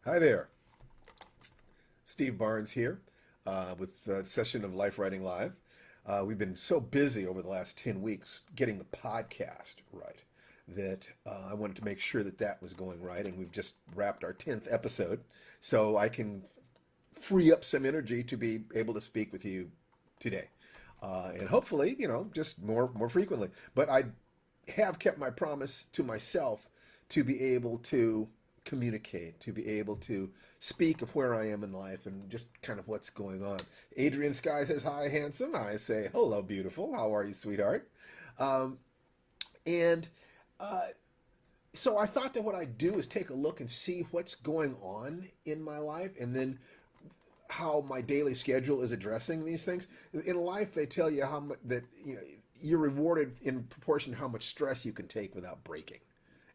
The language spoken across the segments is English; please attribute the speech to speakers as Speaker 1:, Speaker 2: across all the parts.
Speaker 1: Hi there, Steve Barnes here with a session of Life Writing Live. We've been so busy over the last 10 weeks getting the podcast right that I wanted to make sure that that was going right, and we've just wrapped our 10th episode, so I can free up some energy to be able to speak with you today. And hopefully, just more frequently. But I have kept my promise to myself to be able to communicate, to be able to speak of where I am in life and just kind of what's going on. Adrian Sky says, "Hi, handsome." I say, "Hello, beautiful. How are you, sweetheart?" Um, and uh, so I thought that what I'd do is take a look and see what's going on in my life and then how my daily schedule is addressing these things. In life, they tell you how much that you're rewarded in proportion to how much stress you can take without breaking.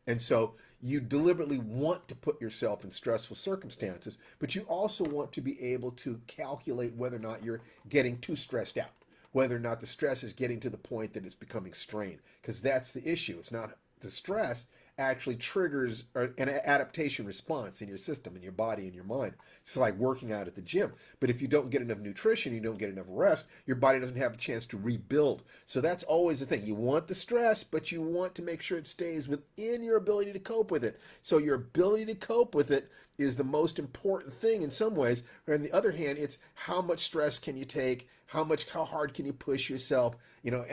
Speaker 1: And so you deliberately want to put yourself in stressful circumstances, but you also want to be able to calculate whether or not you're getting too stressed out, whether or not the stress is getting to the point that it's becoming strain, because that's the issue. It's not the stress actually triggers an adaptation response in your system, in your body, in your mind. It's like working out at the gym. But if you don't get enough nutrition, you don't get enough rest, your body doesn't have a chance to rebuild. So that's always the thing. You want the stress, but you want to make sure it stays within your ability to cope with it. So your ability to cope with it is the most important thing in some ways. But on the other hand, it's how much stress can you take? How hard can you push yourself?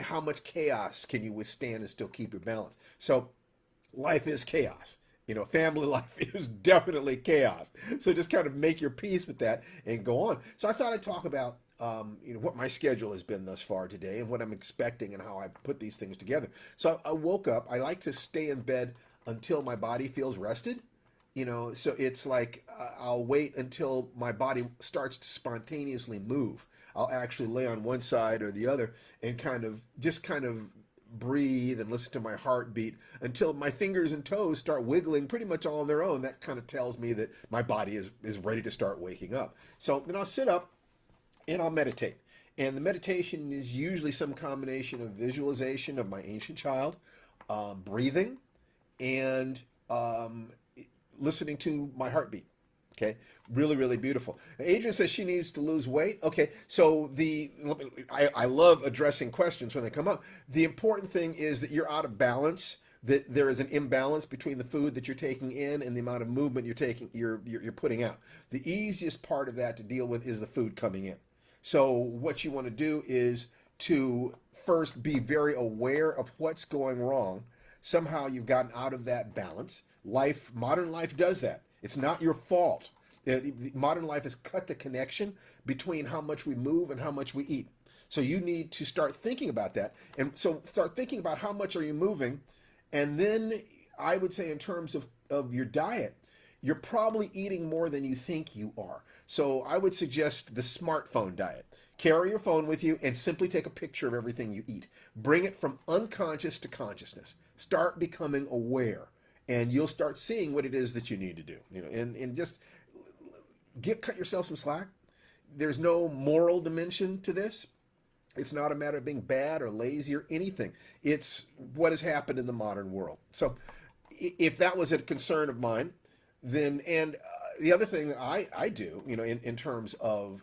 Speaker 1: How much chaos can you withstand and still keep your balance? So life is chaos. Family life is definitely chaos. So just kind of make your peace with that and go on. So I thought I'd talk about what my schedule has been thus far today and what I'm expecting and how I put these things together. So I woke up. I like to stay in bed until my body feels rested. So it's like I'll wait until my body starts to spontaneously move. I'll actually lay on one side or the other and kind of breathe and listen to my heartbeat until my fingers and toes start wiggling pretty much all on their own. That kind of tells me that my body is ready to start waking up. So then I'll sit up and I'll meditate. And the meditation is usually some combination of visualization of my ancient child, breathing, and listening to my heartbeat. Okay, really, really beautiful. Adrian says she needs to lose weight. Okay, so I love addressing questions when they come up. The important thing is that you're out of balance. That there is an imbalance between the food that you're taking in and the amount of movement you're putting out. The easiest part of that to deal with is the food coming in. So what you want to do is to first be very aware of what's going wrong. Somehow you've gotten out of that balance. Modern life does that. It's not your fault. Modern life has cut the connection between how much we move and how much we eat. So you need to start thinking about that. And so start thinking about how much are you moving. And then I would say in terms of your diet, you're probably eating more than you think you are. So I would suggest the smartphone diet. Carry your phone with you and simply take a picture of everything you eat. Bring it from unconscious to consciousness. Start becoming aware, and you'll start seeing what it is that you need to do. And just cut yourself some slack. There's no moral dimension to this. It's not a matter of being bad or lazy or anything. It's what has happened in the modern world. So if that was a concern of mine, then, and the other thing that I do, in terms of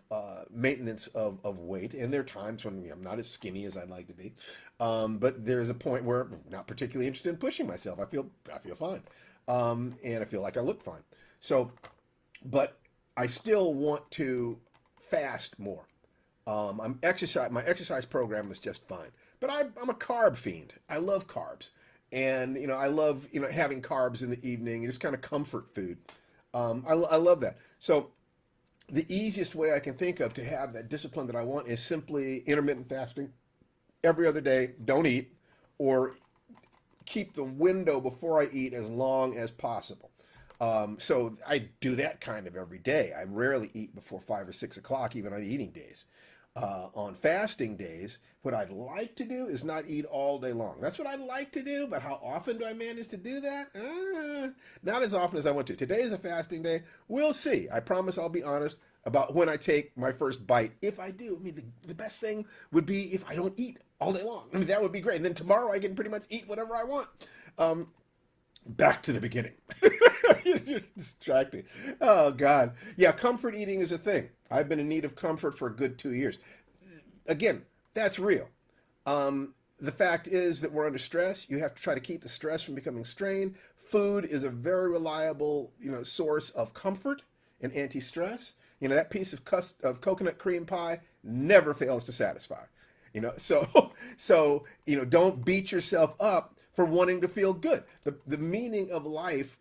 Speaker 1: maintenance of weight, and there are times when I'm not as skinny as I'd like to be, but there's a point where I'm not particularly interested in pushing myself. I feel fine, and I feel like I look fine. So, but I still want to fast more. My exercise program is just fine, but I'm a carb fiend. I love carbs, and I love having carbs in the evening. It's kind of comfort food. I love that. So the easiest way I can think of to have that discipline that I want is simply intermittent fasting. Every other day, don't eat, or keep the window before I eat as long as possible. So I do that kind of every day. I rarely eat before 5 or 6 o'clock, even on eating days. On fasting days, what I'd like to do is not eat all day long. That's what I'd like to do, but how often do I manage to do that? Not as often as I want to. Today is a fasting day. We'll see. I promise I'll be honest about when I take my first bite. If I do, the best thing would be if I don't eat all day long. That would be great. And then tomorrow I can pretty much eat whatever I want. Back to the beginning. You're distracting. Oh God. Yeah, comfort eating is a thing. I've been in need of comfort for a good 2 years. Again, that's real. The fact is that we're under stress. You have to try to keep the stress from becoming strain. Food is a very reliable, source of comfort and anti-stress. That piece of coconut cream pie never fails to satisfy. So don't beat yourself up for wanting to feel good. The meaning of life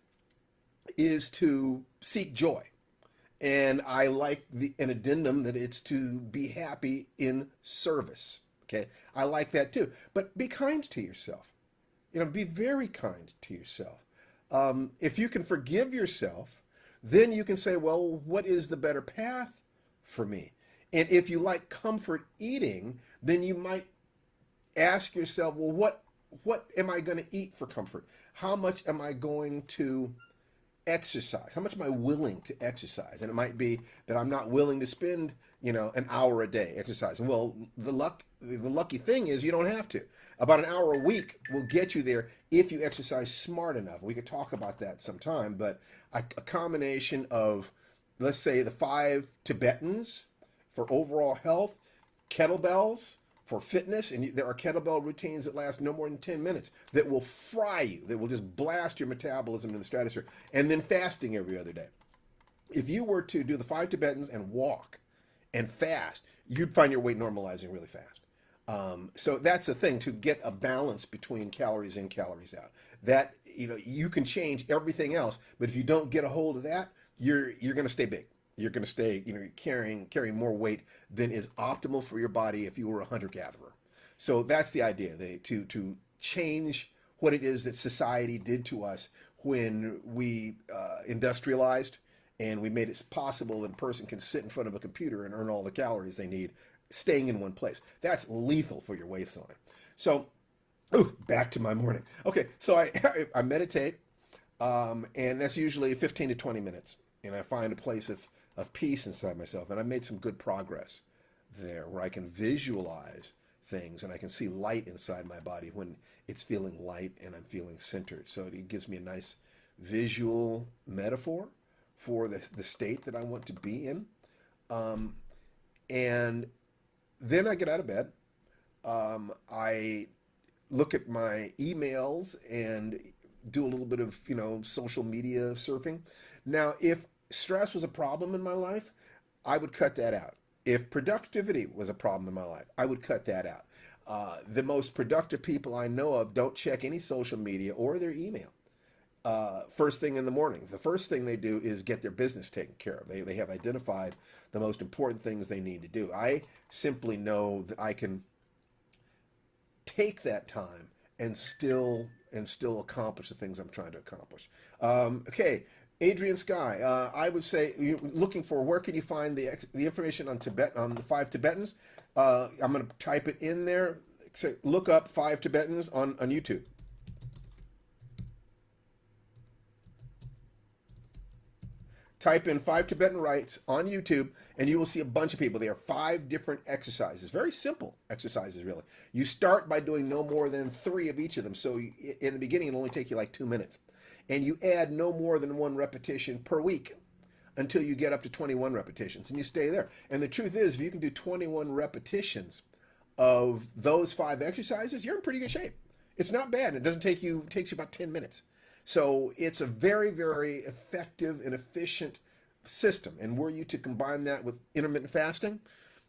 Speaker 1: is to seek joy. And I like an addendum that it's to be happy in service. Okay. I like that too. But be kind to yourself. Be very kind to yourself. If you can forgive yourself, then you can say, well, what is the better path for me? And if you like comfort eating, then you might ask yourself, well, what am I going to eat for comfort? How much am I going to exercise? How much am I willing to exercise? And it might be that I'm not willing to spend, an hour a day exercising. Well, the lucky thing is you don't have to. About an hour a week will get you there if you exercise smart enough. We could talk about that sometime, but a combination of, let's say, the 5 Tibetans for overall health, kettlebells for fitness, and there are kettlebell routines that last no more than 10 minutes that will fry you, that will just blast your metabolism to the stratosphere, and then fasting every other day. If you were to do the 5 Tibetans and walk and fast, you'd find your weight normalizing really fast. So that's the thing, to get a balance between calories in, calories out. That, you can change everything else, but if you don't get a hold of that, you're going to stay big. You're going to stay, carrying more weight than is optimal for your body if you were a hunter-gatherer. So that's the idea, to change what it is that society did to us when we industrialized and we made it possible that a person can sit in front of a computer and earn all the calories they need staying in one place. That's lethal for your waistline. So, back to my morning. Okay, so I meditate, and that's usually 15 to 20 minutes. And I find a place of peace inside myself. And I made some good progress there where I can visualize things and I can see light inside my body when it's feeling light and I'm feeling centered. So it gives me a nice visual metaphor for the state that I want to be in. And then I get out of bed. I look at my emails and do a little bit of, social media surfing. Now, if stress was a problem in my life, I would cut that out. If productivity was a problem in my life, I would cut that out. The most productive people I know of don't check any social media or their email first thing in the morning. The first thing they do is get their business taken care of. They have identified the most important things they need to do. I simply know that I can take that time and still accomplish the things I'm trying to accomplish. Okay, Adrian Sky, I would say you're looking for where can you find the information on the 5 Tibetans. I'm going to type it in there. So look up 5 Tibetans on YouTube. Type in 5 Tibetan rites on YouTube, and you will see a bunch of people. There are 5 different exercises, very simple exercises, really. You start by doing no more than 3 of each of them. So in the beginning, it'll only take you like 2 minutes. And you add no more than 1 repetition per week until you get up to 21 repetitions, and you stay there. And the truth is, if you can do 21 repetitions of those 5 exercises, you're in pretty good shape. It's not bad. It takes you about 10 minutes. So it's a very, very effective and efficient system. And were you to combine that with intermittent fasting,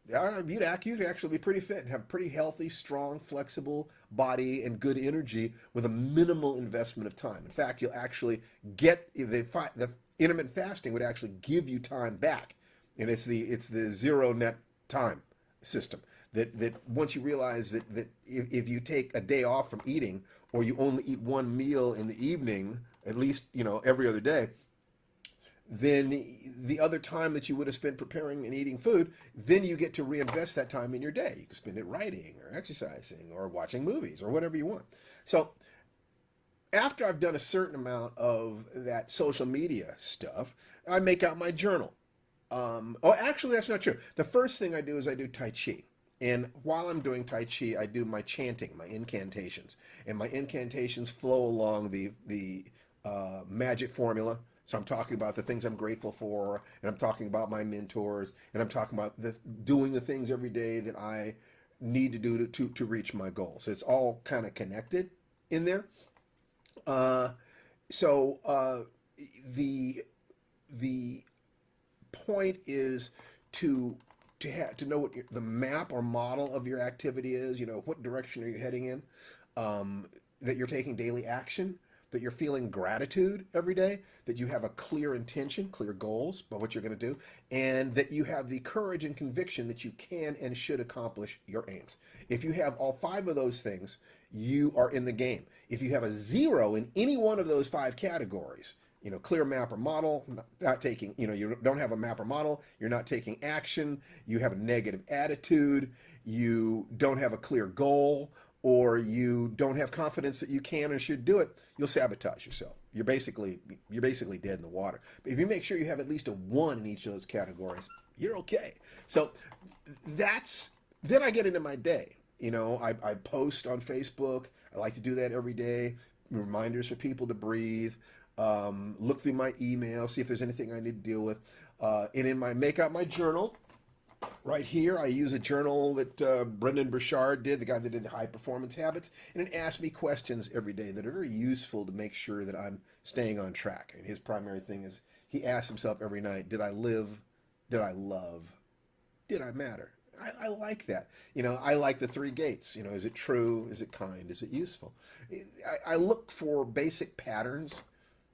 Speaker 1: you'd actually be pretty fit and have a pretty healthy, strong, flexible body and good energy with a minimal investment of time. In fact, you'll actually get the intermittent fasting would actually give you time back, and it's the zero net time system. That once you realize that if you take a day off from eating, or you only eat 1 meal in the evening, at least every other day, then the other time that you would have spent preparing and eating food, then you get to reinvest that time in your day. You can spend it writing or exercising or watching movies or whatever you want. So after I've done a certain amount of that social media stuff, I make out my journal. Actually, that's not true. The first thing I do is I do Tai Chi. And while I'm doing Tai Chi, I do my chanting, my incantations. And my incantations flow along the magic formula. So I'm talking about the things I'm grateful for, and I'm talking about my mentors, and I'm talking about doing the things every day that I need to do to reach my goals. So it's all kind of connected in there. Uh, so the the point is to to know what the map or model of your activity is. You know, what direction are you heading in? That you're taking daily action, that you're feeling gratitude every day, that you have a clear intention, clear goals about what you're going to do, and that you have the courage and conviction that you can and should accomplish your aims. If you have all five of those things, you are in the game. If you have a zero in any one of those five categories, you know, clear map or model, not taking, you know, you don't have a map or model, you're not taking action, you have a negative attitude, you don't have a clear goal, or you don't have confidence that you can or should do it, you'll sabotage yourself. You're basically dead in the water. But if you make sure you have at least a one in each of those categories, you're okay. So that's then I get into my day. You know, I post on Facebook. I like to do that every day. Reminders for people to breathe. Look through my email, see if there's anything I need to deal with. And in my make out my journal, right here, I use a journal that Brendan Burchard did, the guy that did the high performance habits, and it asks me questions every day that are very useful to make sure that I'm staying on track. And his primary thing is he asks himself every night, did I live? Did I love? Did I matter? I like that. You know, I like the three gates. You know, is it true? Is it kind? Is it useful? I look for basic patterns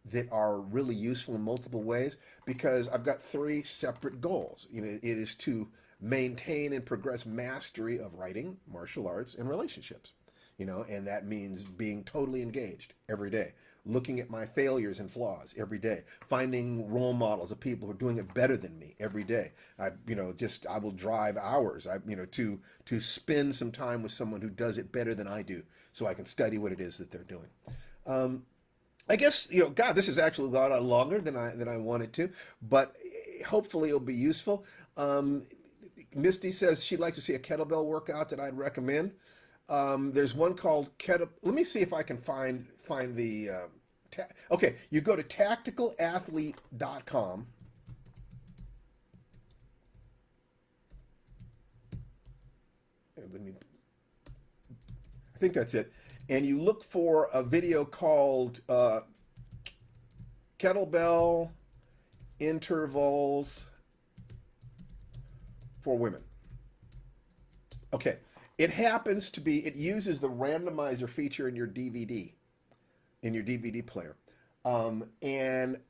Speaker 1: that are really useful in multiple ways because I've got three separate goals. You know, it is to maintain and progress mastery of writing, martial arts, and relationships. You know, and that means being totally engaged every day, looking at my failures and flaws every day, finding role models of people who are doing it better than me every day. I will drive hours, to spend some time with someone who does it better than I do, so I can study what it is that they're doing. Um, I guess, God, this is actually a lot longer than I wanted to, but hopefully it'll be useful. Misty says she'd like to see a kettlebell workout that I'd recommend. There's one called kettle. Let me see if I can find the. Okay, you go to tacticalathlete.com. Let me. I think that's it. And you look for a video called Kettlebell Intervals for Women. Okay. It happens to be, it uses the randomizer feature in your DVD player. And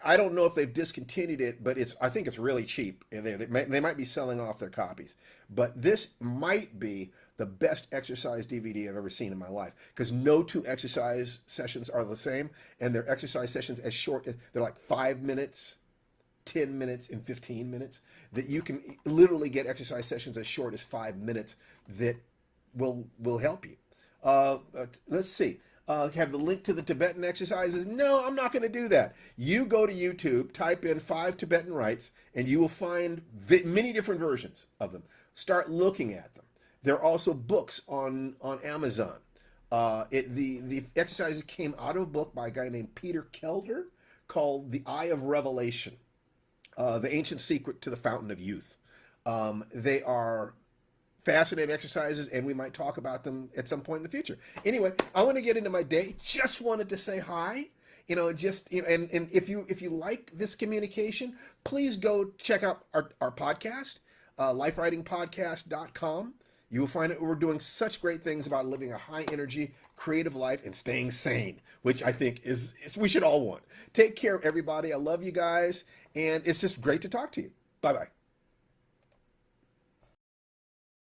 Speaker 1: I don't know if they've discontinued it, but I think it's really cheap. And they might be selling off their copies. But this might be the best exercise DVD I've ever seen in my life because no two exercise sessions are the same, and they're exercise sessions as short as they're like 5 minutes, 10 minutes, and 15 minutes. That you can literally get exercise sessions as short as 5 minutes that will help you. Let's see. Have the link to the Tibetan exercises? No, I'm not going to do that. You go to YouTube, type in 5 Tibetan rites, and you will find many different versions of them. Start looking at them. There are also books on Amazon. The exercises came out of a book by a guy named Peter Kelder called The Eye of Revelation, The Ancient Secret to the Fountain of Youth. They are fascinating exercises, and we might talk about them at some point in the future. Anyway, I want to get into my day. Just wanted to say hi. And if you like this communication, please go check out our podcast, lifewritingpodcast.com. You will find that we're doing such great things about living a high energy, creative life and staying sane, which I think is we should all want. Take care, everybody. I love you guys, and it's just great to talk to you. Bye-bye.